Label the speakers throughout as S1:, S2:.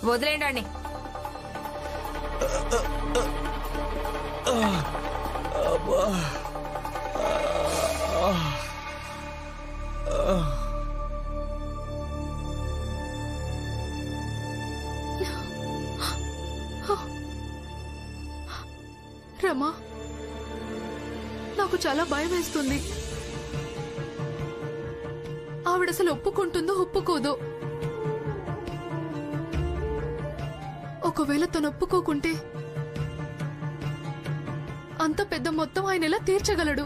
S1: వదిలేయండి.
S2: రమా, నాకు చాలా భయం వేస్తుంది. ఆవిడసలు ఒప్పుకుంటుందో ఒప్పుకోదో. ఒకవేళ తను ఒప్పుకోకుంటే అంత పెద్ద మొత్తం ఆయన ఎలా తీర్చగలడు?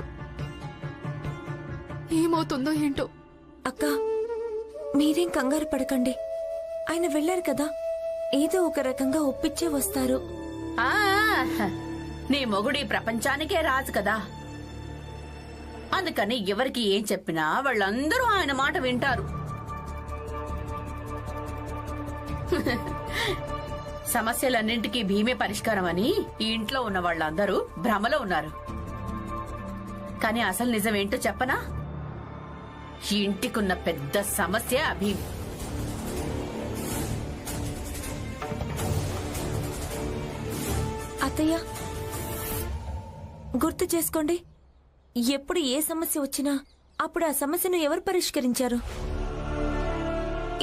S2: ఏమవుతుందో ఏంటో.
S3: అక్క, మీరేం కంగారు పడకండి. ఆయన వెళ్లారు కదా, ఏదో ఒక రకంగా ఒప్పించే వస్తారు.
S4: నీ మొగుడి ప్రపంచానికే రాజు కదా, అందుకని ఎవరికి ఏం చెప్పినా వాళ్ళందరూ ఆయన మాట వింటారు. సమస్యలన్నింటికీ భీమే పరిష్కారం అని ఈ ఇంట్లో ఉన్న వాళ్ళందరూ భ్రమలో ఉన్నారు. కానీ అసలు నిజమేంటో చెప్పనా? ఈ ఇంటికున్న పెద్ద సమస్య భీమ్.
S3: అత్తయ్య, గుర్తు చేసుకోండి, ఎప్పుడు ఏ సమస్య వచ్చినా అప్పుడు ఆ సమస్యను ఎవరు పరిష్కరించారు?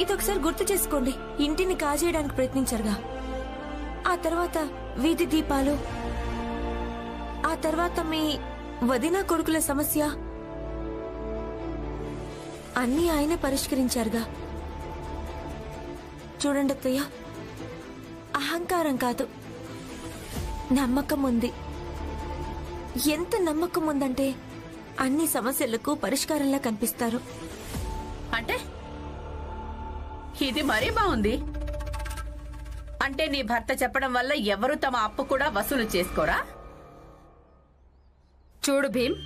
S3: ఇదొకసారి గుర్తు చేసుకోండి. ఇంటిని కాజేయడానికి ప్రయత్నించారుగా, ఆ తర్వాత వీధి దీపాలు, ఆ తర్వాత మీ వదిన కొడుకుల సమస్య, అన్నీ ఆయనే పరిష్కరించారుగా. చూడండి అత్తయ్య, అహంకారం కాదు, నమ్మకం ఉంది. ఎంత నమ్మకం ఉందంటే అన్ని సమస్యలకు పరిష్కారంలా కనిపిస్తారు.
S4: అంటే ఇది మరీ బాగుంది. అంటే నీ భర్త చెప్పడం వల్ల ఎవరు తమ అప్పు కూడా వసూలు చేసుకోరా?
S1: చూడు భీమ్,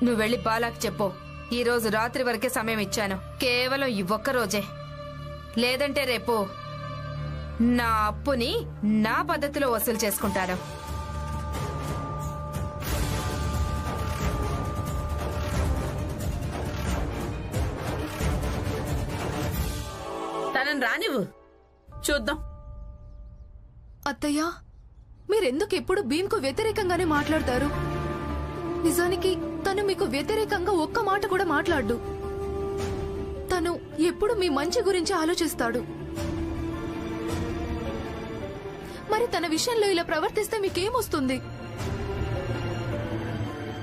S1: నువ్వు వెళ్ళి బాలాకి చెప్పు, ఈ రోజు రాత్రి వరకే సమయం ఇచ్చాను, కేవలం ఈ ఒక్క రోజే. లేదంటే రేపు నా అప్పుని నా పద్ధతిలో వసూలు చేసుకుంటాను.
S4: తనని రానివ్వు, చూద్దాం.
S2: అత్తయ్య, మీరెందుకు ఎప్పుడు భీమ్కు వ్యతిరేకంగానే మాట్లాడతారు? నిజానికి తను మీకు వ్యతిరేకంగా ఒక్క మాట కూడా మాట్లాడు. తను ఎప్పుడు మీ మంచి గురించి ఆలోచిస్తాడు. మరి తన విషయంలో ఇలా ప్రవర్తిస్తే మీకేమొస్తుంది?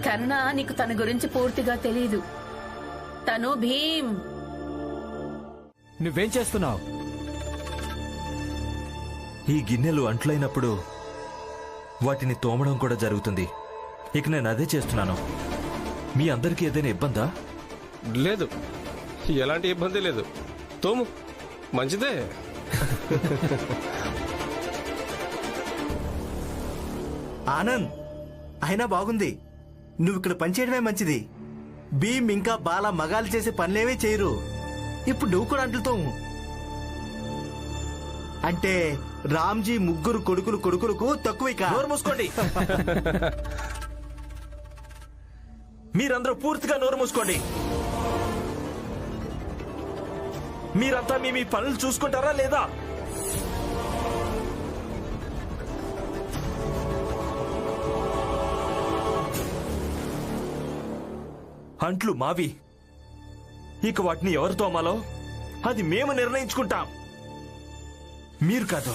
S4: కరుణ, నీకు తన గురించి పూర్తిగా తెలీదు. తను భీమ్.
S5: నువ్వేం చేస్తున్నావు?
S6: ఈ గిన్నెలు అంట్లైనప్పుడు వాటిని తోమడం కూడా జరుగుతుంది. ఇక నేను అదే చేస్తున్నాను. మీ అందరికీ ఏదైనా ఇబ్బందా?
S5: లేదు, ఎలాంటి ఇబ్బంది లేదు. తోము, మంచిదే.
S7: ఆనంద్, అయినా బాగుంది. నువ్వు ఇక్కడ పనిచేయడమే మంచిది. భీమ్ ఇంకా బాల మగాలు చేసే పనులేవే చేయరు. ఇప్పుడు నువ్వు కూడా అంటులతో అంటే రామ్జీ ముగ్గురు కొడుకులకు తక్కువ.
S6: నోరు మూసుకోండి. మీరందరూ పూర్తిగా నోరు మూసుకోండి. మీరంతా మీ పనులు చూసుకుంటారా లేదా? అంట్లు మావి. ఇక వాటిని ఎవరు తోమాలో అది మేము నిర్ణయించుకుంటాం, మీరు కాదు.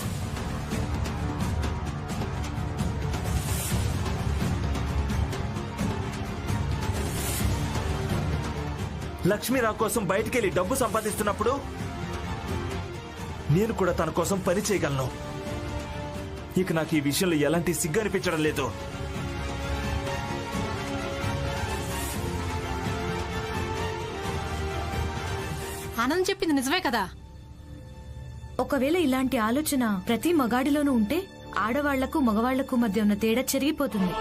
S6: లక్ష్మీ నా కోసం బయటికెళ్ళి డబ్బు సంపాదిస్తున్నప్పుడు నేను కూడా తన కోసం పని చేయగలను. ఇక నాకు ఈ విషయంలో ఎలాంటి సిగ్గు అనిపించడం లేదు.
S8: ఆనంద్ చెప్పింది నిజమే కదా.
S9: ఒకవేళ ఇలాంటి ఆలోచన ప్రతి మగాడిలోనూ ఉంటే ఆడవాళ్లకు మగవాళ్లకు మధ్య ఉన్న తేడా చెరిగిపోతుంది.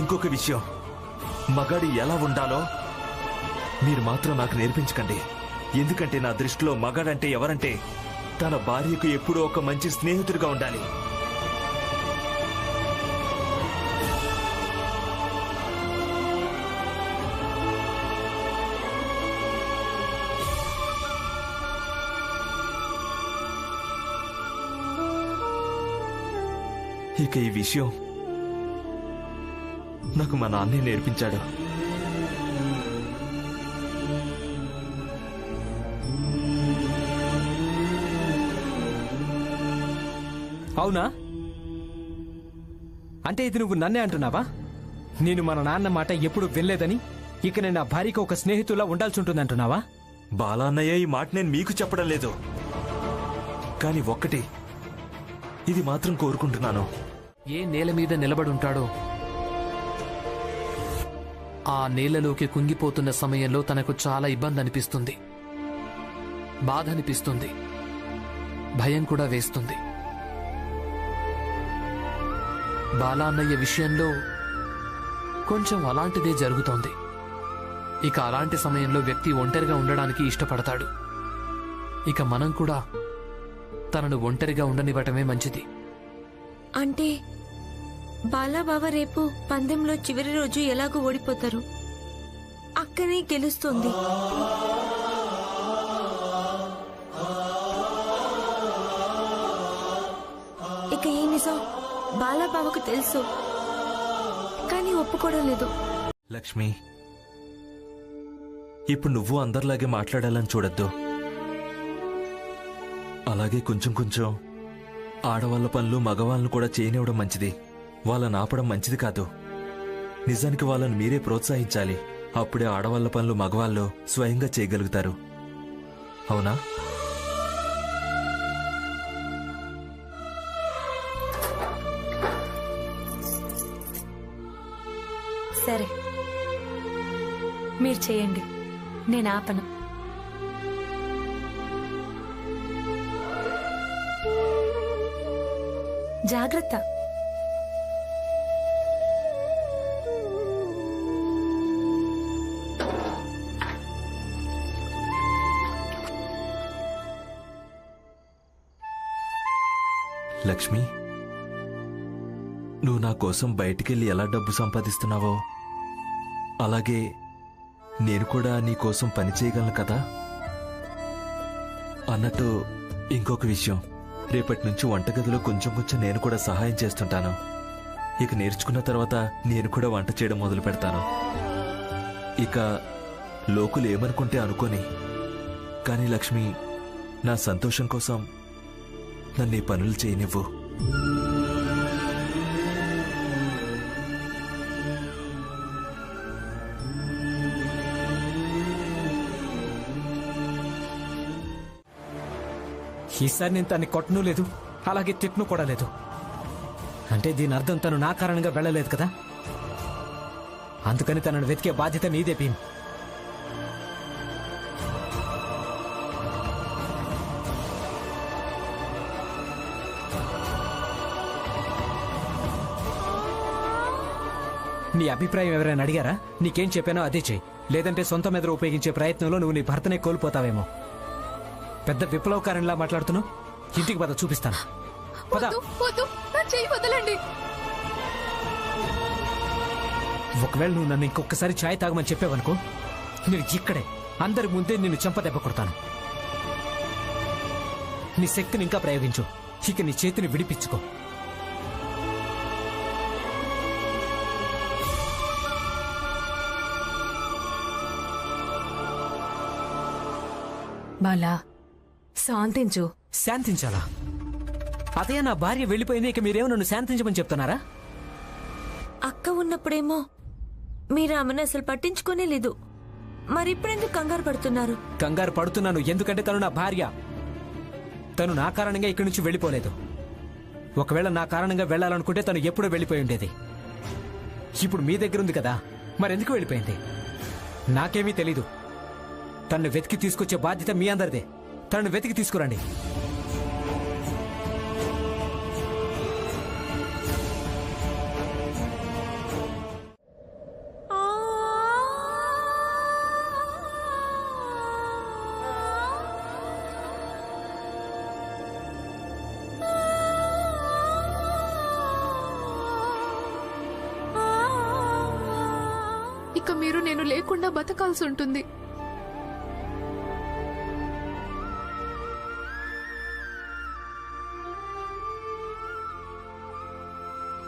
S6: ఇంకొక విషయం, మగాడి ఎలా ఉండాలో మీరు మాత్రం నాకు నేర్పించకండి. ఎందుకంటే నా దృష్టిలో మగాడంటే ఎవరంటే తన భార్యకు ఎప్పుడూ ఒక మంచి స్నేహితుడిగా ఉండాలి. ఇక ఈ విషయం నాకు మా నాన్నే నేర్పించాడు.
S10: అవునా? అంటే ఇది నువ్వు నన్నే అంటున్నావా? నేను మన నాన్న మాట ఎప్పుడు వినలేదని ఇక నేను నా భార్యకి ఒక స్నేహితులా ఉండాల్సి ఉంటుందంటున్నావా?
S6: బాలా అన్నయ్య, ఈ మాట నేను మీకు చెప్పడం లేదు. కానీ ఒక్కటి ఇది మాత్రం కోరుకుంటున్నాను.
S11: ఏ నేల మీద నిలబడుంటాడో ఆ నేలలోకి కుంగిపోతున్న సమయంలో తనకు చాలా ఇబ్బంది అనిపిస్తుంది, బాధ అనిపిస్తుంది, భయం కూడా వేస్తుంది. బాలా అన్నయ్య విషయంలో కొంచెం అలాంటిదే జరుగుతోంది. ఇక అలాంటి సమయంలో వ్యక్తి ఒంటరిగా ఉండడానికి ఇష్టపడతాడు. ఇక మనం కూడా తనను ఒంటరిగా ఉండనివ్వటమే మంచిది.
S3: అంటే బాలాబావ రేపు పందెంలో చివరి రోజు ఎలాగో ఓడిపోతారు, అక్కనే గెలుస్తుంది. ఇక ఈ నిజం బాలాబావకు తెలుసు, కానీ ఒప్పుకోవడం లేదు.
S6: లక్ష్మి, ఇప్పుడు నువ్వు అందరిలాగే మాట్లాడాలని చూడొద్దు. అలాగే కొంచెం కొంచెం ఆడవాళ్ల పనులు మగవాళ్ళను కూడా చేయనివ్వడం మంచిది. వాళ్ళని ఆపడం మంచిది కాదు. నిజానికి వాళ్ళని మీరే ప్రోత్సహించాలి. అప్పుడే ఆడవాళ్ల పనులు మగవాళ్ళు స్వయంగా చేయగలుగుతారు. అవునా?
S3: సరే, మీరు చేయండి, నేను ఆపను. జాగ్రత్త.
S6: లక్ష్మి, నువ్వు నా కోసం బయటికెళ్ళి ఎలా డబ్బు సంపాదిస్తున్నావో అలాగే నేను కూడా నీ కోసం పని చేయగలను కదా. అన్నట్టు ఇంకొక విషయం, రేపటి నుంచి వంటగదిలో కొంచెం కొంచెం నేను కూడా సహాయం చేస్తుంటాను. ఇక నేర్చుకున్న తర్వాత నేను కూడా వంట చేయడం మొదలు పెడతాను. ఇక లోకులు ఏమనుకుంటే అనుకోని, కానీ లక్ష్మి, నా సంతోషం కోసం నన్ను ఈ పనులు చేయనివ్వు.
S10: ఈసారి నేను తన్ని కొట్టను లేదు, అలాగే తిట్టును కూడా లేదు. అంటే దీని అర్థం తను నా కారణంగా వెళ్ళలేదు కదా. అందుకని తనను వెతికే బాధ్యత నీదే భీమ్. నీ అభిప్రాయం ఎవరైనా అడిగారా? నీకేం చెప్పానో అదే చెయ్యి. లేదంటే సొంత మెదడు ఉపయోగించే ప్రయత్నంలో నువ్వు నీ భర్తనే కోల్పోతావేమో. పెద్ద విప్లవకారంలా మాట్లాడుతున్నావు. ఇంటికి పద, చూపిస్తాను. పద.
S2: వదలండి.
S10: ఒకవేళ నువ్వు నన్ను ఇంకొకసారి ఛాయ్ తాగమని చెప్పావనుకో, నేను ఇక్కడే అందరి ముందే నిన్ను చెంపదెబ్బ కొడతాను. నీ శక్తిని ఇంకా ప్రయోగించు. ఇక నీ చేతిని విడిపించుకో.
S2: బాలా, శాంతించు.
S10: శాంతించాలా? అదే నా భార్య వెళ్ళిపోయింది, ఇక మీరేమో నన్ను శాంతించమని చెప్తున్నారా?
S3: అక్క ఉన్నప్పుడేమో మీరు ఆమెను అసలు పట్టించుకోనే లేదు. మరిప్పుడెందుకు కంగారు పడుతున్నారు?
S10: కంగారు పడుతున్నాను ఎందుకంటే తను నా భార్య. తను నా కారణంగా ఇక్కడి నుంచి వెళ్ళిపోలేదు. ఒకవేళ నా కారణంగా వెళ్ళాలనుకుంటే తను ఎప్పుడో వెళ్ళిపోయి ఉండేది. ఇప్పుడు మీ దగ్గర ఉంది కదా, మరెందుకు వెళ్ళిపోయింది? నాకేమీ తెలీదు. తనను వెతికి తీసుకొచ్చే బాధ్యత మీ అందరిదే. తనను వెతికి తీసుకురండి.
S2: ఇక మీరు నేను లేకుండా బతకాల్సి ఉంటుంది.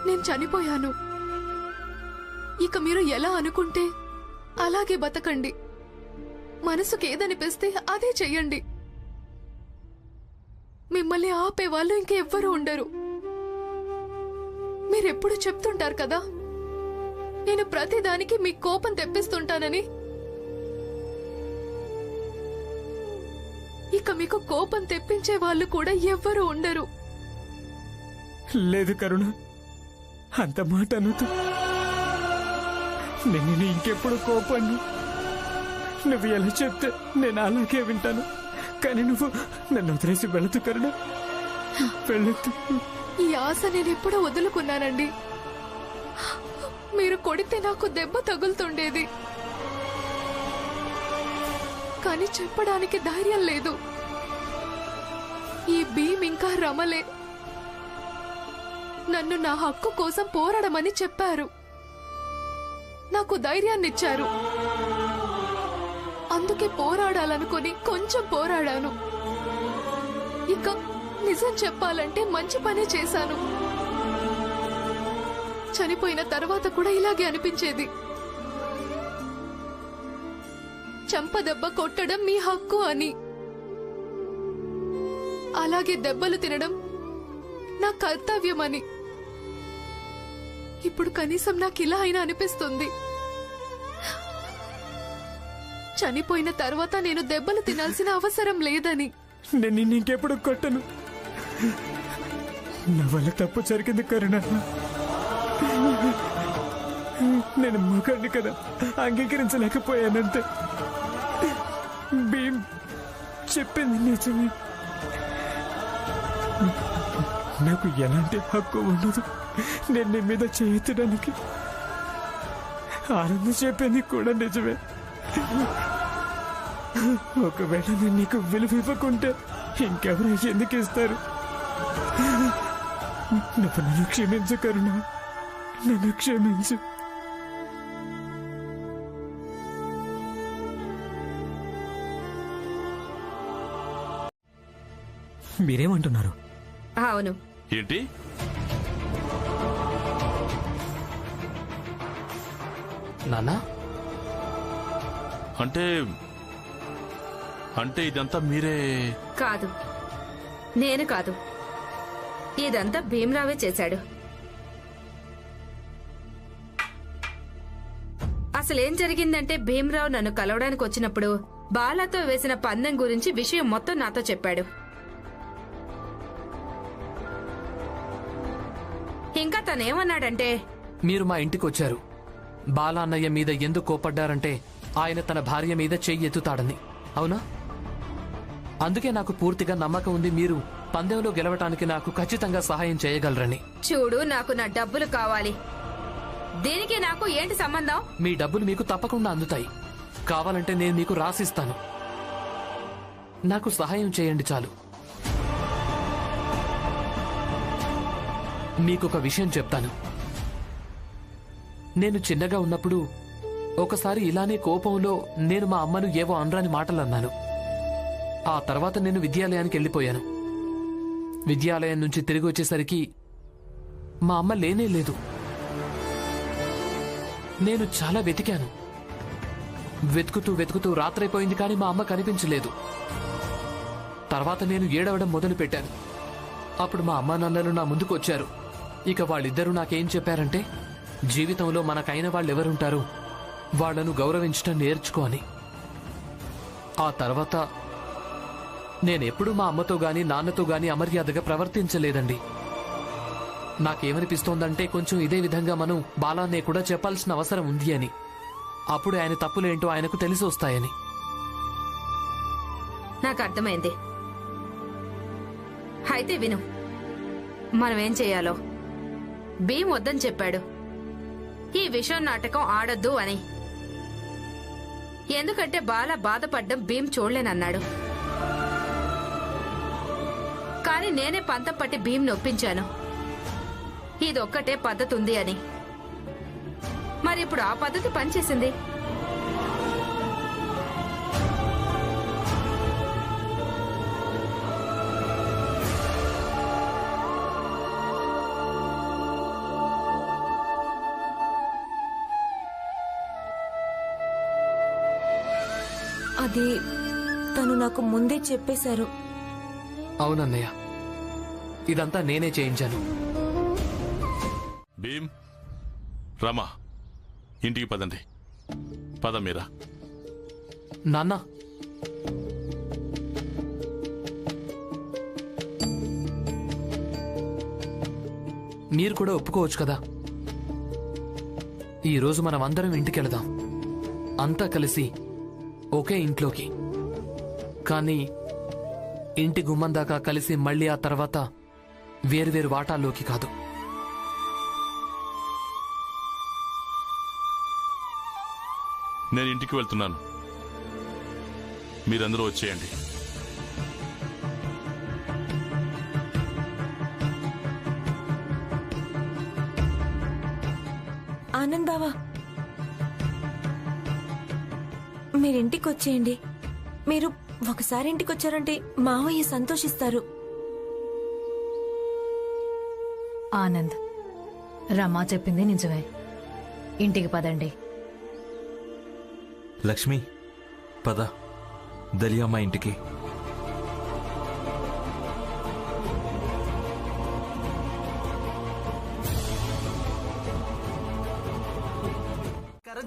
S2: నేను చనిపోయాను. ఇక మీరు ఎలా అనుకుంటే అలాగే బతకండి. మనసుకి ఏదనిపిస్తే అదే చెయ్యండి. మిమ్మల్ని ఆపేవాళ్ళు ఇంకెవ్వరూ ఉండరు. మీరెప్పుడు చెప్తుంటారు కదా, నేను ప్రతిదానికి మీ కోపం తెప్పిస్తుంటానని. ఇక మీకు కోపం తెప్పించే వాళ్ళు కూడా ఎవ్వరూ ఉండరు.
S10: లేదు కరుణ, అంత మాట అనొద్దు. నేను ఇంకెప్పుడు కోపడ్ను. నువ్వు ఎలా చెప్తే నేను అలాగే వింటాను. కానీ నువ్వు నన్ను వదిలేసి వెళ్ళదు కరుణ, వెళ్ళొద్దు.
S2: ఈ ఆశ నేను ఎప్పుడో వదులుకున్నానండి. మీరు కొడితే నాకు దెబ్బ తగులుతుండేది, కానీ చెప్పడానికి ధైర్యం లేదు. ఈ భీమ్ ఇంకా రమలే నన్ను నా హక్కు కోసం పోరాడమని చెప్పారు. నాకు ధైర్యాన్నిచ్చారు. అందుకే పోరాడాలనుకుని కొంచెం పోరాడాను. ఇక నిజం చెప్పాలంటే మంచి పనే చేశాను. చనిపోయిన తర్వాత కూడా ఇలాగే అనిపించేది. చంపదెబ్బ కొట్టడం మీ హక్కు అని. అలాగే దెబ్బలు తినడం నా కర్తవ్యమని. ఇప్పుడు కనీసం నాకు ఇలా అయినా అనిపిస్తుంది. చనిపోయిన తర్వాత నేను దెబ్బలు తినాల్సిన అవసరం లేదని.
S10: నేను ఇంకెప్పుడు కొట్టను. నా వల్ల తప్పు జరిగింది కరుణ. నేను మగాడిని కదా, అంగీకరించలేకపోయానంతే. భీమ్ చెప్పింది నిజమే. నాకు ఎలాంటి హక్కు ఉండదు నేను నీ మీద చేయడానికి. ఆనందం చెప్పింది కూడా నిజమే. ఒకవేళ నేను నీకు విలువ ఇవ్వకుంటే ఇంకెవరు ఎందుకు ఇస్తారు? నువ్వు నన్ను క్షమించు కరుణ, నన్ను క్షమించు. మీరేమంటున్నారు?
S1: అవును.
S6: ఏంటి?
S11: నాన్నా,
S6: అంటే అంటే ఇదంతా మీరే?
S1: కాదు, నేను కాదు. ఇదంతా భీమరావే చేశాడు. అసలేం జరిగిందంటే, భీమరావు నన్ను కలవడానికి వచ్చినప్పుడు బాలాతో వేసిన పందెం గురించి విషయం మొత్తం నాతో చెప్పాడు. ఇంకా తనేమన్నాడంటే,
S11: మీరు మా ఇంటికి వచ్చారు. బాలా అన్నయ్య మీద ఎందుకు కోపడ్డారంటే ఆయన తన భార్య మీద చెయ్యి ఎత్తుతాడని. అవునా? అందుకే నాకు పూర్తిగా నమ్మకం ఉంది మీరు పందెంలో గెలవటానికి నాకు ఖచ్చితంగా సహాయం చేయగలరని.
S1: చూడు, నాకు నా డబ్బులు కావాలి. దీనికి నాకు ఏంటి సంబంధం?
S11: మీ డబ్బులు మీకు తప్పకుండా అందుతాయి. కావాలంటే నేను మీకు రాసిస్తాను. నాకు సహాయం చేయండి చాలు. మీకొక విషయం చెప్తాను. నేను చిన్నగా ఉన్నప్పుడు ఒకసారి ఇలానే కోపంలో నేను మా అమ్మను ఏవో అనరాని మాటలు అన్నాను. ఆ తర్వాత నేను విద్యాలయానికి వెళ్ళిపోయాను. విద్యాలయం నుంచి తిరిగి వచ్చేసరికి మా అమ్మ లేనే లేదు. నేను చాలా వెతికాను. వెతుకుతూ వెతుకుతూ రాత్రైపోయింది, కానీ మా అమ్మ కనిపించలేదు. తర్వాత నేను ఏడవడం మొదలుపెట్టాను. అప్పుడు మా అమ్మా నాన్నలు నా ముందుకు వచ్చారు. ఇక వాళ్ళిద్దరూ నాకేం చెప్పారంటే, జీవితంలో మనకైన వాళ్ళెవరుంటారు, వాళ్లను గౌరవించటం నేర్చుకో అని. ఆ తర్వాత నేనెప్పుడూ మా అమ్మతో గాని నాన్నతో గాని అమర్యాదగా ప్రవర్తించలేదండి. నాకేమనిపిస్తోందంటే కొంచెం ఇదే విధంగా మనం బాలాన్నే కూడా చెప్పాల్సిన అవసరం ఉంది అని. అప్పుడు ఆయన తప్పులేంటో ఆయనకు తెలిసి వస్తాయని.
S1: నాకు అర్థమైంది. అయితే విను, మనమేం చెయ్యాలో. భీమ్ వద్దని చెప్పాడు ఈ విషయం నాటకం ఆడొద్దు అని. ఎందుకంటే బాల బాధపడ్డం భీమ్ చూడలేనన్నాడు. కానీ నేనే పంతం పట్టి భీమ్ నొప్పించాను ఇదొక్కటే పద్ధతి ఉంది అని. మరి ఇప్పుడు ఆ పద్ధతి పనిచేసింది.
S3: అది తను నాకు ముందే చెప్పేశారు.
S11: అవునన్నయ్య, ఇదంతా నేనే చేయించాను.
S12: భీమ్, రమా, ఇంటికి పదండి. పద మీరా.
S11: నాన్న, మీరు కూడా ఒప్పుకోవచ్చు కదా. ఈరోజు మనం అందరం ఇంటికి వెళదాం, అంతా కలిసి ఒకే ఇంట్లోకి. కానీ ఇంటి గుమ్మం దాకా కలిసి మళ్ళీ ఆ తర్వాత వేరువేరు వాటాల్లోకి కాదు.
S12: నేను ఇంటికి వెళ్తున్నాను, మీరందరూ వచ్చేయండి.
S3: ఆనంద్ బావా, మీరింటికి వచ్చేయండి. మీరు ఒకసారి ఇంటికి వచ్చారంటే మావయ్య సంతోషిస్తారు.
S9: ఆనంద్, రమా చెప్పింది నిజమే. ఇంటికి పదండి.
S6: లక్ష్మి, పద దలియమ్మ ఇంటికి.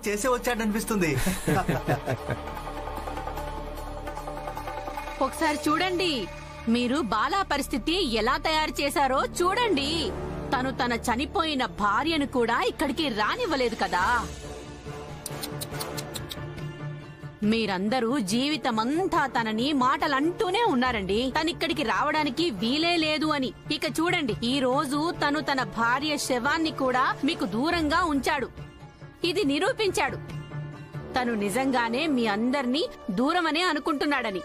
S7: చేసే వచ్చాడనిపిస్తుంది.
S8: ఒకసారి చూడండి, మీరు బాలా పరిస్థితి ఎలా తయారు చేశారో చూడండి. తను తన చనిపోయిన భార్యను కూడా ఇక్కడికి రానివ్వలేదు కదా. మీరందరూ జీవితమంతా తనని మాటలంటూనే ఉన్నారండి, తనిక్కడికి రావడానికి వీలే లేదు అని. ఇక చూడండి, ఈ రోజు తను తన భార్య శవాన్ని కూడా మీకు దూరంగా ఉంచాడు. ఇది నిరూపించాడు తను నిజంగానే మీ అందర్నీ దూరమనే అనుకుంటున్నాడని.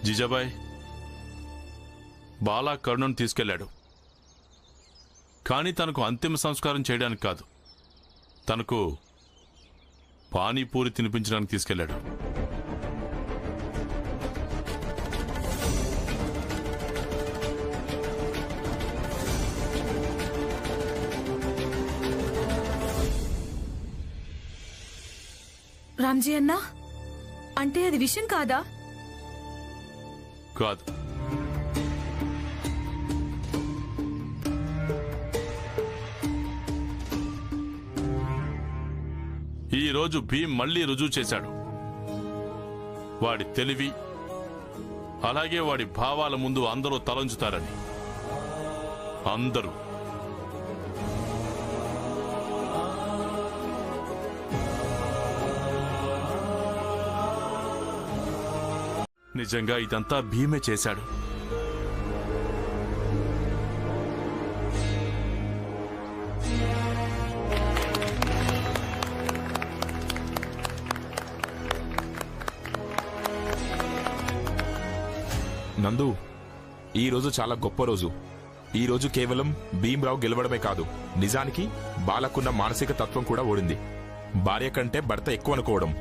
S12: జిజాబాయ్, బాలా కరుణను తీసుకెళ్లాడు. కానీ తనకు అంతిమ సంస్కారం చేయడానికి కాదు, తనకు పానీపూరి తినిపించడానికి తీసుకెళ్లాడు.
S9: రామ్జీ అన్నా, అంటే అది విషయం కాదా?
S12: కాదు. ఈ రోజు భీమ్ మళ్లీ రుజువు చేశాడు. వాడి తెలివి అలాగే వాడి భావాల ముందు అందరూ తలంచుతారని. అందరూ. నిజంగా ఇదంతా భీమే చేశాడు.
S13: నందు, ఈ రోజు చాలా గొప్ప రోజు. ఈ రోజు కేవలం భీమ్రావు గెలవడమే కాదు, నిజానికి బాలకున్న మానసిక తత్వం కూడా ఓడింది. భార్య కంటే భర్త ఎక్కువ అనుకోవడం.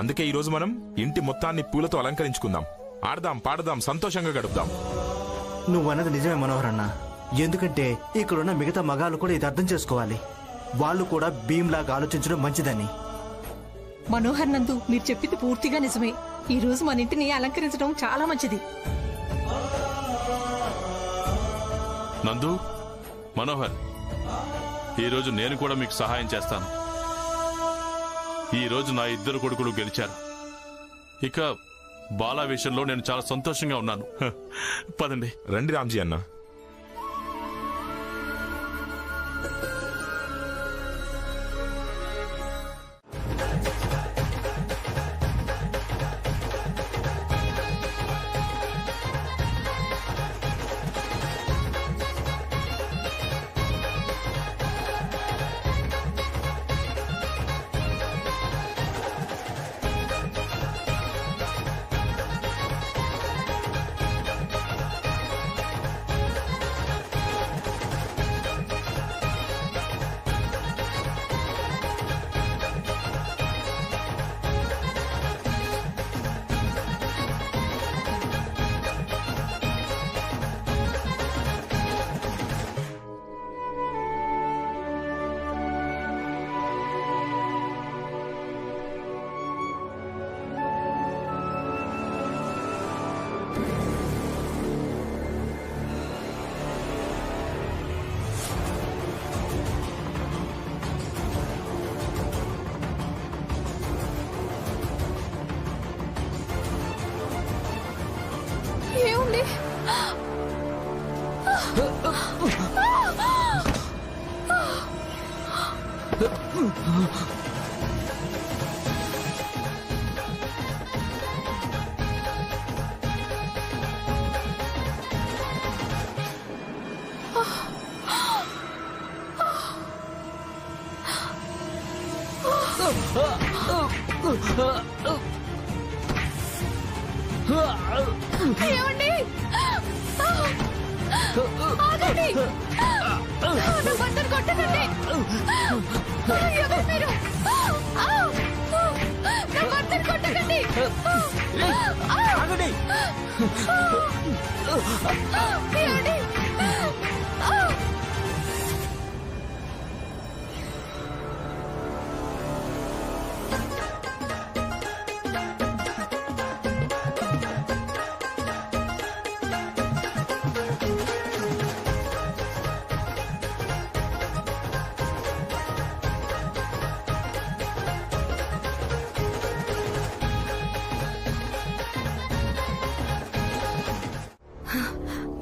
S13: అందుకే ఈరోజు మనం ఇంటి మొత్తాన్ని పూలతో అలంకరించుకుందాం, ఆడదాం, పాడదాం, సంతోషంగా గడుపుదాం.
S7: నువ్వన్నది నిజమే మనోహర్ అన్న. ఎందుకంటే ఇక్కడున్న మిగతా మగాళ్ళు కూడా ఇది అర్థం చేసుకోవాలి. వాళ్ళు కూడా భీమ్లాగా ఆలోచించడం మంచిదని.
S8: మనోహర్ నందు, మీరు చెప్పింది పూర్తిగా నిజమే. ఈ రోజు మన ఇంటిని అలంకరించడం చాలా మంచిది.
S12: నందు, మనోహర్, ఈరోజు నేను కూడా మీకు సహాయం చేస్తాను. ఈ రోజు నా ఇద్దరు కొడుకులు గెలిచారు. ఇక బాలా విషయంలో నేను చాలా సంతోషంగా ఉన్నాను. పదండి.
S13: రండి రామ్జీ అన్న.
S2: ఏమండి ఏమండి ఆగండి. నా భర్తను కొట్టకండి. ఎవరు మీరు? నా భర్తను కొట్టకండి.
S10: ఆగండి.
S2: ఏమండి?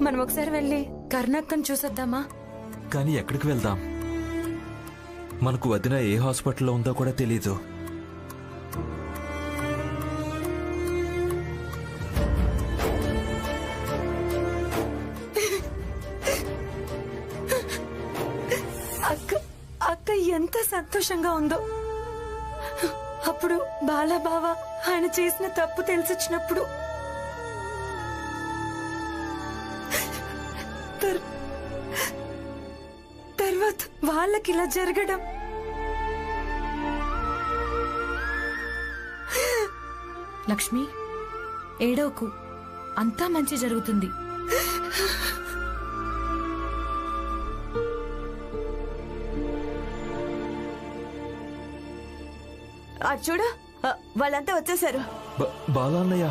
S3: మనం ఒకసారి వెళ్ళి కర్ణక్కను చూసొద్దామా?
S6: కానీ ఎక్కడికి వెళ్దాం? మనకు వదిన ఏ హాస్పిటల్లో ఉందో కూడా తెలీదు.
S3: అక్క ఎంత సంతోషంగా ఉందో. అప్పుడు బాలాబావ ఆయన చేసిన తప్పు తెలిసొచ్చినప్పుడు తర్వాత వాళ్ళకి ఇలా జరగడం.
S9: లక్ష్మి, ఏడవకు, అంతా మంచి జరుగుతుంది.
S3: చూడు, వాళ్ళంతా వచ్చేసారు.
S6: బాలా అన్నయ్య,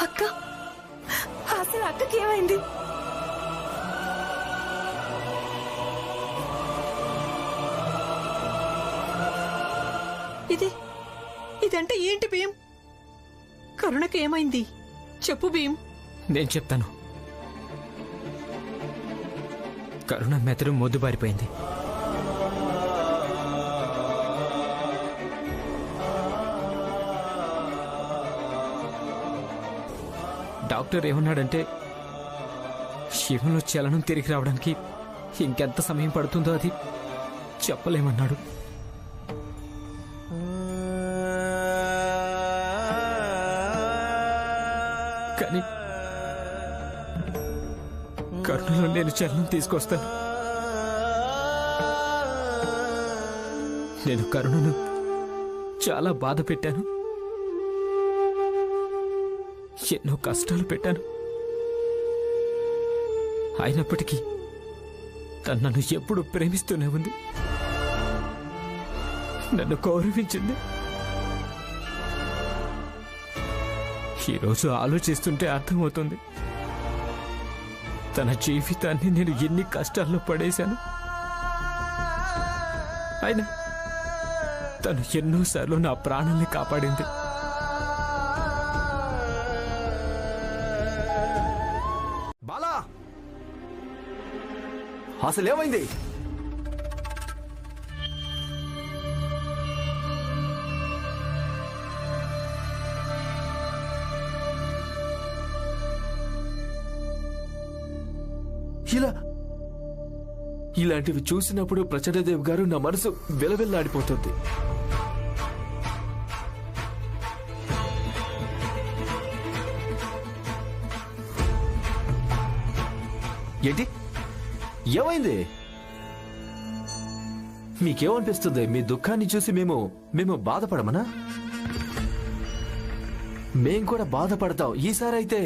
S3: అక్క, అసలు అక్కకి ఏమైంది?
S14: ఇదంటే ఏంటి భీం? కరుణకి ఏమైంది చెప్పు భీం.
S10: నేను చెప్తాను. కరుణ మెదడు మొద్దుబారిపోయింది. డాక్టర్ ఏమన్నాడంటే శివంలో చలనం తిరిగి రావడానికి ఇంకెంత సమయం పడుతుందో అది చెప్పలేమన్నాడు. కానీ కరుణలో నేను చలనం తీసుకొస్తాను. నేను కరుణను చాలా బాధ పెట్టాను, ఎన్నో కష్టాలు పెట్టాను. అయినప్పటికీ తను నన్ను ఎప్పుడు ప్రేమిస్తూనే ఉంది, నన్ను గౌరవించింది. ఈరోజు ఆలోచిస్తుంటే అర్థమవుతుంది తన జీవితాన్ని నేను ఎన్ని కష్టాల్లో పడేశాను. అయినా తను ఎన్నోసార్లు నా ప్రాణాన్ని కాపాడింది.
S7: బాలా, అసలేమైంది?
S11: ఇలాంటివి చూసినప్పుడు ప్రచండదేవ్ గారు నా మనసు విలవిల్లాడిపోతుంది.
S6: ఏంటి ఏమైంది? మీకేమనిపిస్తుంది? మీ దుఃఖాన్ని చూసి మేము బాధపడమనా? మేం కూడా బాధపడతాం. ఈసారైతే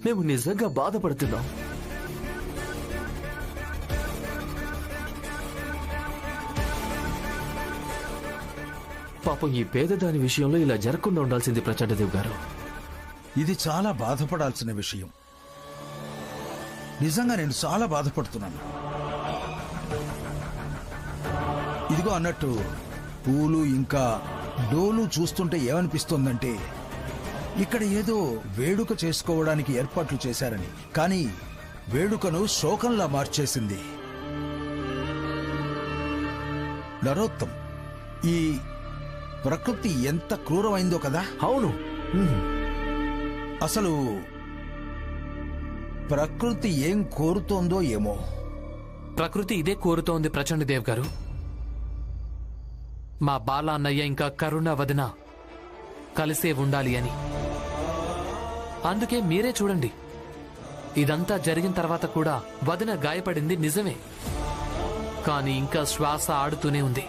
S6: మేము నిజంగా బాధపడుతున్నాం. పాపం ఈ పేదదాని విషయంలో ఇలా జరగకుండా ఉండాల్సింది ప్రచండదేవ్ గారు.
S15: ఇది చాలా బాధపడాల్సిన విషయం. నిజంగా నేను చాలా బాధపడుతున్నాను. ఇది ఇదిగో అన్నట్టు పూలు ఇంకా డోలు చూస్తుంటే ఏమనిపిస్తోందంటే ఇక్కడ ఏదో వేడుక చేసుకోవడానికి ఏర్పాట్లు చేశారని, కానీ వేడుకను శోకంలా మార్చేసింది. నరోత్తం, ఈ ప్రకృతి ఎంత క్రూరమైందో కదా.
S7: అవును.
S15: అసలు ప్రకృతి ఏం కోరుతోందో ఏమో.
S11: ప్రకృతి ఇదే కోరుతోంది ప్రచండదేవ్ గారు. మా బాల అన్నయ్య ఇంకా కరుణ వదిన కలిసే ఉండాలి అని. అందుకే మీరే చూడండి, ఇదంతా జరిగిన తర్వాత కూడా వదిన గాయపడింది నిజమే, కానీ ఇంకా శ్వాస ఆడుతూనే ఉంది.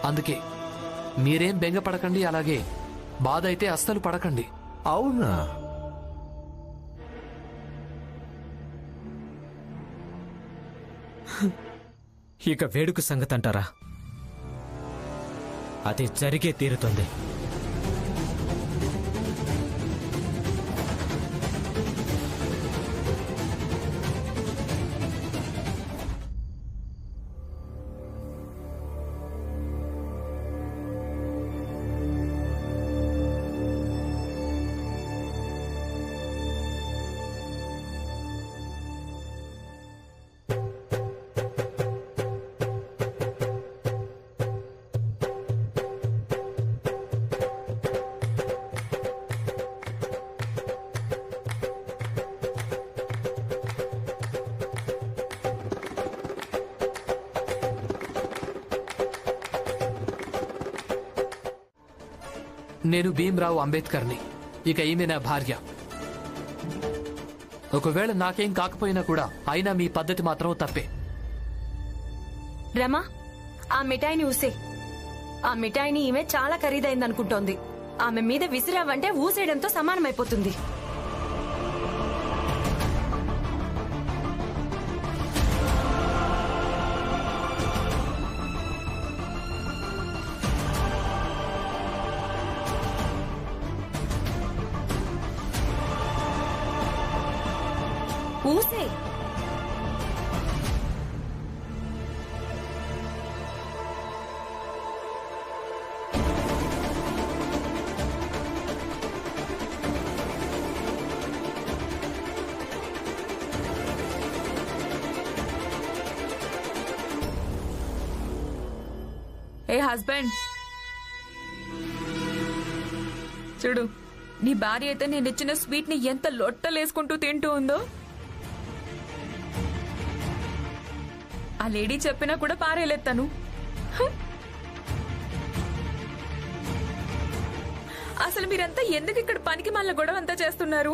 S11: అందుకే మీరేం బెంగపడకండి, అలాగే బాధ అయితే అస్సలు పడకండి.
S7: అవునా?
S10: ఇక వేడుక సంగతి అంటారా? అది జరిగే తీరుతుంది.
S11: నేను భీమ్రావు అంబేద్కర్ని. ఇక ఈమె నా భార్య. ఒకవేళ నాకేం కాకపోయినా కూడా అయినా మీ పద్ధతి మాత్రం తప్పే.
S3: రమా, ఆ మిఠాయిని ఊసే. ఆ మిఠాయిని ఈమె చాలా ఖరీదైందనుకుంటోంది. ఆమె మీద విసిరావంటే ఊసేయడంతో సమానమైపోతుంది. ఊసే.
S16: ఏ హస్బెండ్, చూడు, నీ భార్య అయితే నేను ఇచ్చిన స్వీట్ ని ఎంత లొట్టలేసుకుంటూ తింటూ ఉందో. ఆ లేడీ చెప్పినా కూడా పారేలేస్తాను. అసలు మీరంతా ఎందుకు ఇక్కడ పనికి మళ్ళీ గొడవ అంతా చేస్తున్నారు?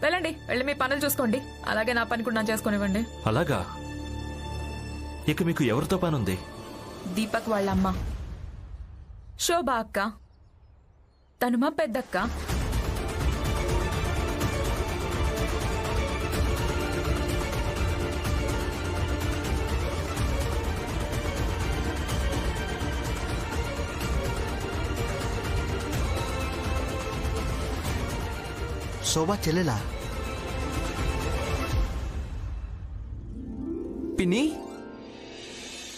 S16: వెళ్ళండి, వెళ్ళి మీ పనులు చూసుకోండి. అలాగే నా పని కూడా నా చేసుకునివ్వండి.
S6: అలాగా? ఇక మీకు ఎవరితో పనుంది?
S16: దీపక్ వాళ్ళమ్మ శోభా అక్క, తను మా పెద్దక్క.
S7: శోభా చెల్లెలా?
S17: పిన్ని,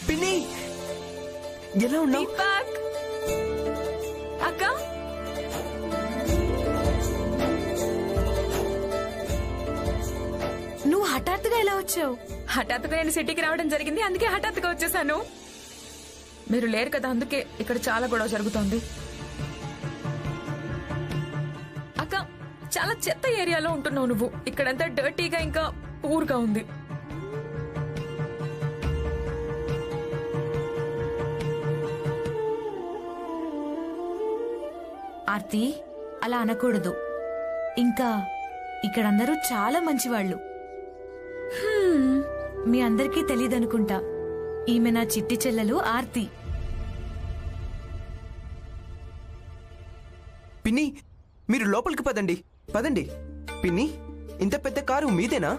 S17: పిన్ని, ఎలా ఉన్నావు?
S16: దీపక్ అక్క,
S9: నువ్వు హఠాత్తుగా ఎలా వచ్చావు?
S16: హఠాత్తుగా నేను సిటీకి రావడం జరిగింది, అందుకే హఠాత్తుగా వచ్చేసాను. మీరు లేరు కదా, అందుకే ఇక్కడ చాలా గొడవ జరుగుతోంది. అక్క, చాలా చెత్త ఏరియాలో ఉంటున్నావు నువ్వు. ఇక్కడంతా డర్టీగా ఇంకా పూర్గా ఉంది.
S9: ఆర్తి, అలా అనకూడదు. ఇంకా ఇక్కడందరూ చాలా మంచివాళ్లు. మీ అందరికీ తెలీదనుకుంటా, ఈమె నా చిట్టి చెల్లెలు ఆర్తి.
S17: పిన్ని, మీరు లోపలికి పదండి, పదండి. పిన్ని, ఇంత పెద్ద కారు మీదేనా?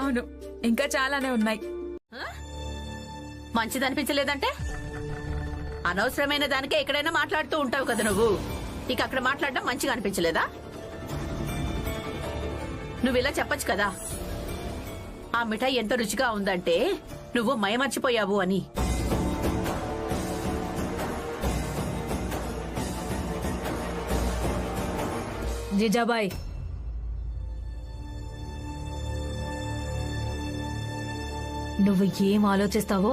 S16: అవును, ఇంకా చాలానే ఉన్నాయి.
S4: మంచిదనిపించలేదంటే అనవసరమైన దానికే ఎక్కడైనా మాట్లాడుతూ ఉంటావు కదా నువ్వు. ఇక అక్కడ మాట్లాడడం మంచిగా అనిపించలేదా? నువ్వు ఇలా చెప్పచ్చు కదా. ఆ మిఠాయి ఎంత రుచిగా ఉందంటే నువ్వు మయమర్చిపోయావు అని.
S9: జీజాబాయ్, నువ్వు ఏం ఆలోచిస్తావో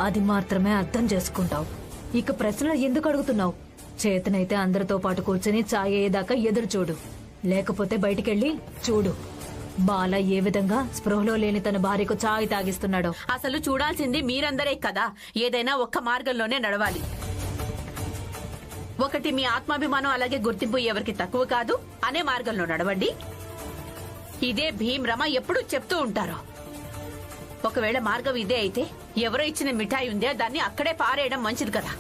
S9: అది మాత్రమే అర్థం చేసుకుంటావు. ఇక ప్రశ్నలు ఎందుకు అడుగుతున్నావు? చేతనైతే అందరితో పాటు కూర్చొని చాయ్ అయ్యేదాకా ఎదురు చూడు, లేకపోతే బయటికెళ్ళి చూడు బాల ఏ విధంగా స్పృహలో లేని తన భార్యకు చాయ్ తాగిస్తున్నాడో.
S4: అసలు చూడాల్సింది మీరందరే కదా. ఏదైనా ఒక్క మార్గంలోనే నడవాలి. ఒకటి మీ ఆత్మాభిమానం, అలాగే గుర్తింపు ఎవరికి తక్కువ కాదు అనే మార్గంలో నడవండి. ఇదే భీమ్ రమ ఎప్పుడూ చెప్తూ ఉంటారు. ఒకవేళ మార్గం ఇదే అయితే ఎవరో ఇచ్చిన మిఠాయి ఉందే దాన్ని అక్కడే పారేయడం మంచిది కదా.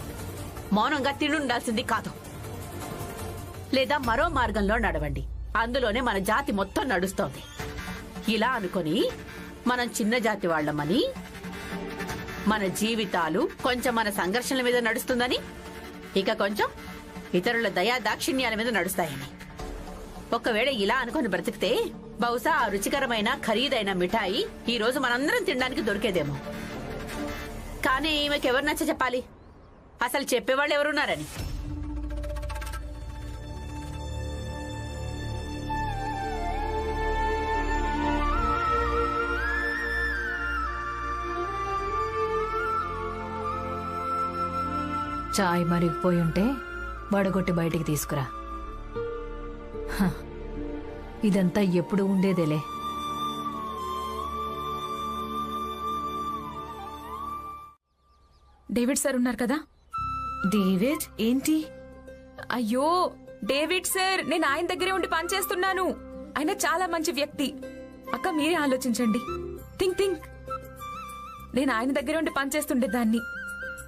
S4: మౌనంగా తిండుండాల్సింది కాదు. లేదా మరో మార్గంలో నడవండి, అందులోనే మన జాతి మొత్తం నడుస్తోంది. ఇలా అనుకొని మనం చిన్న జాతి వాళ్లమని, మన జీవితాలు కొంచెం మన సంఘర్షణల మీద నడుస్తుందని, ఇక కొంచెం ఇతరుల దయా దాక్షిణ్యాల మీద నడుస్తాయని. ఒకవేళ ఇలా అనుకుని బ్రతికితే బహుశా ఆ రుచికరమైన ఖరీదైన మిఠాయి ఈ రోజు మనందరం తినడానికి దొరికేదేమో. కానీ ఈమెకెవరు నచ్చ చెప్పాలి? అసలు చెప్పేవాళ్ళు ఎవరున్నారని.
S9: చాయ్ మరిగిపోయి ఉంటే వడగొట్టి బయటికి తీసుకురా. హ, ఇదంతా ఎప్పుడు ఉండేదేలే.
S16: డేవిడ్ సార్ ఉన్నారు కదా?
S9: డేవిడ్ ఏంటి?
S16: అయ్యో డేవిడ్ సార్, నేను ఆయన దగ్గరే ఉండి పనిచేస్తున్నాను. ఆయన చాలా మంచి వ్యక్తి. అక్క మీరే ఆలోచించండి. థింక్. నేను ఆయన దగ్గరే ఉండి పనిచేస్తుండేదాన్ని.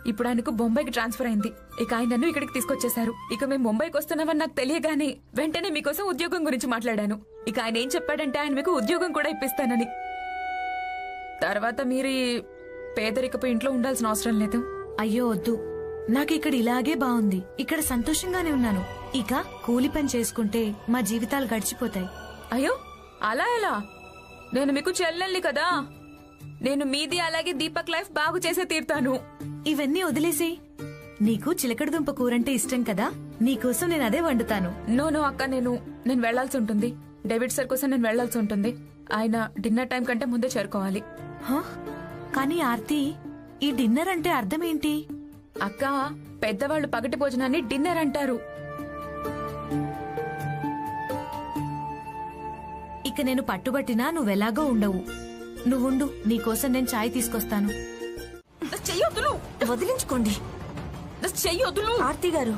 S16: ఇప్పుడు ఆయనకు బొంబాయికి ట్రాన్స్ఫర్ అయింది. ఇక ఆయన నన్ను ఇక్కడికి తీసుకొచ్చేశారు. ఇక మేము ముంబైకి వస్తున్నామని నాకు తెలియగానే వెంటనే మీకోసం ఉద్యోగం గురించి మాట్లాడాను. ఇక ఆయన ఏం చెప్పాడంటే ఆయన మీకు ఉద్యోగం కూడా ఇప్పిస్తానని. తర్వాత మీరు పేదరికపు ఇంట్లో ఉండాల్సిన అవసరం లేదు.
S9: అయ్యో వద్దు, నాకు ఇక్కడ ఇలాగే బాగుంది. ఇక్కడ సంతోషంగానే ఉన్నాను. ఇక కూలి పని చేసుకుంటే మా జీవితాలు గడిచిపోతాయి.
S16: అయ్యో అలా ఎలా? నేను మీకు చెల్లెల్ని కదా. నేను మీది అలాగే దీపక్ లైఫ్ బాగు చేసే తీరుతాను.
S9: ఇవన్నీ వదిలేసి, నీకు చిలకడ దుంప కూరంటే ఇష్టం కదా, నీకోసం నేను అదే వండుతాను.
S16: నో అక్క, నేను వెళ్లాల్సి ఉంటుంది. డేవిడ్ సార్ కోసం నేను వెళ్లాల్సి ఉంటుంది. ఆయన డిన్నర్ టైం కంటే ముందే చేరుకోవాలి.
S9: కానీ ఆర్తి, ఈ డిన్నర్ అంటే అర్థం ఏంటి?
S16: అక్క, పెద్దవాళ్ళు పగటి భోజనాన్ని డిన్నర్ అంటారు.
S9: ఇక నేను పట్టుబట్టినా నువ్వెలాగో ఉండవు. నువ్వుండు, నీకోసం నేను చాయ్ తీసుకొస్తాను.
S16: చెయ్యొద్దులు,
S3: వదిలించుకోండి.
S16: చెయ్యొద్దులు.
S3: ఆర్తి గారు,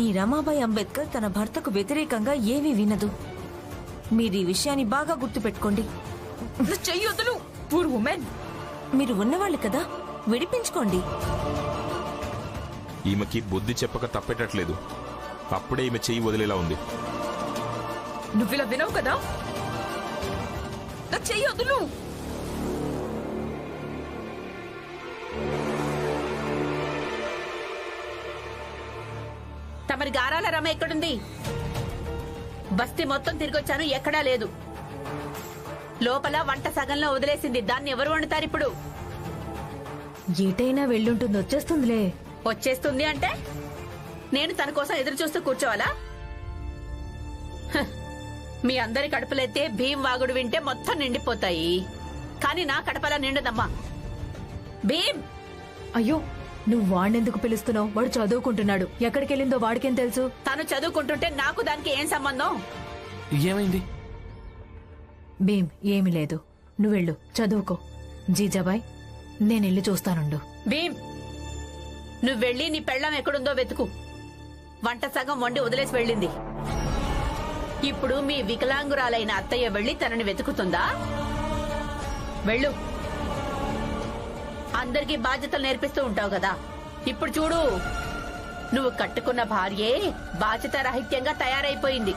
S3: ఈ రమాబాయి అంబేద్కర్ తన భర్తకు వ్యతిరేకంగా ఏమీ వినదు. మీరు ఈ విషయాన్ని బాగా గుర్తుపెట్టుకోండి.
S16: చెయ్యొద్దులు. పూర్ ఉమెన్,
S3: మీరు ఉన్నవాళ్ళు కదా, విడిపించుకోండి.
S13: ఈమెకి బుద్ధి చెప్పక తప్పేటట్లేదు. అప్పుడే ఈమె చెయ్యి వదిలేలా ఉంది.
S16: నువ్విలా వినవు కదా. చెయ్యొద్దులు.
S4: తమరి గారాల రమ ఎక్కడుంది? బస్తీ మొత్తం తిరిగొచ్చాను, ఎక్కడా లేదు. లోపల వంట సగంలో వదిలేసింది. దాన్ని ఎవరు వండుతారు ఇప్పుడు?
S9: ఏటైనా వెళ్ళుంటుంది, వచ్చేస్తుందిలే.
S4: వచ్చేస్తుంది అంటే నేను తన కోసం ఎదురు చూస్తూ కూర్చోవాలా? హ, మీ అందరి కడుపులైతే భీమ్ వాగుడు వింటే మొత్తం నిండిపోతాయి. కానీ నా కడపలా నిండదమ్మా. భీమ్!
S9: అయ్యో, నువ్వు వాణ్ణెందుకు పిలుస్తున్నావు? వాడు చదువుకుంటున్నాడు. ఎక్కడికెళ్ళిందో వాడికేం తెలుసు?
S4: తను చదువుకుంటుంటే నాకు దానికి ఏం సంబంధం?
S11: ఏమైంది?
S9: భీమ్, ఏమీ లేదు. నువ్వెళ్ళు, చదువుకో. జీజాబాయ్, నేనెళ్ళి చూస్తానుండు.
S4: భీమ్, నువ్వెళ్ళి నీ పెళ్ళం ఎక్కడుందో వెతుకు. వంట సగం వండి వదిలేసి వెళ్ళింది. ఇప్పుడు మీ వికలాంగురాలైన అత్తయ్య వెళ్లి తనని వెతుకుతుందా? వెళ్ళు. అందరికీ బాధ్యతలు నేర్పిస్తూ ఉంటావు కదా. ఇప్పుడు చూడు, నువ్వు కట్టుకున్న భార్యే బాధ్యత రహిత్యంగా తయారైపోయింది.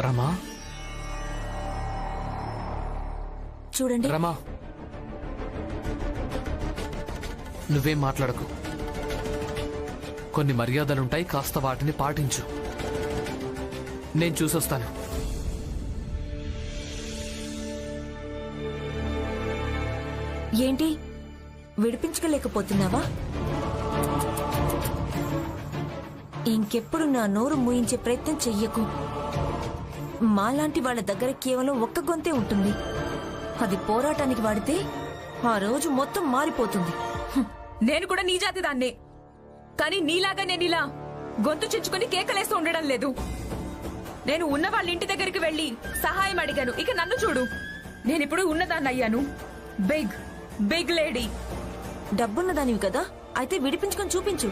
S11: రమా,
S3: చూడండి
S11: రమా, నువ్వేం మాట్లాడకు. కొన్ని మర్యాదలుంటాయి, కాస్త వాటిని పాటించు. నేను చూసొస్తాను.
S3: ఏంటి విడిపించుకోలేకపోతున్నావా? ఇంకెప్పుడు నా నోరు మూయించే ప్రయత్నం చెయ్యకు. మాలాంటి వాళ్ళ దగ్గర కేవలం ఒక్క గొంతే ఉంటుంది. అది పోరాటానికి వాడితే ఆ రోజు మొత్తం మారిపోతుంది.
S16: నేను కూడా నీ జాతి దాన్నే, కానీ నీలాగా నేను ఇలా గొంతు చించుకుని కేకలేస్తూ ఉండడం లేదు. నేను ఉన్న వాళ్ళ ఇంటి దగ్గరికి వెళ్లి సహాయం అడిగాను. ఇక నన్ను చూడు, నేనిప్పుడు ఉన్నదాన్ని అయ్యాను. Big big lady.
S3: డబ్బున్నదానివి కదా, అయితే విడిపించుకొని చూపించు.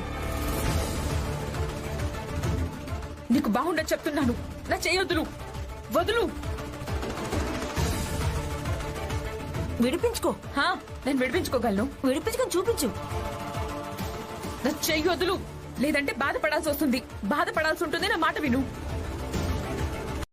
S16: నీకు బాగుండదు చెప్తున్నాను. నా చేయొద్దులు, వదులు.
S3: విడిపించుకో.
S16: నేను విడిపించుకోగలను.
S3: విడిపించుకొని చూపించు.
S16: నా చెయ్యొద్దులు, లేదంటే బాధపడాల్సి వస్తుంది. బాధపడాల్సి ఉంటుంది. నా మాట విను.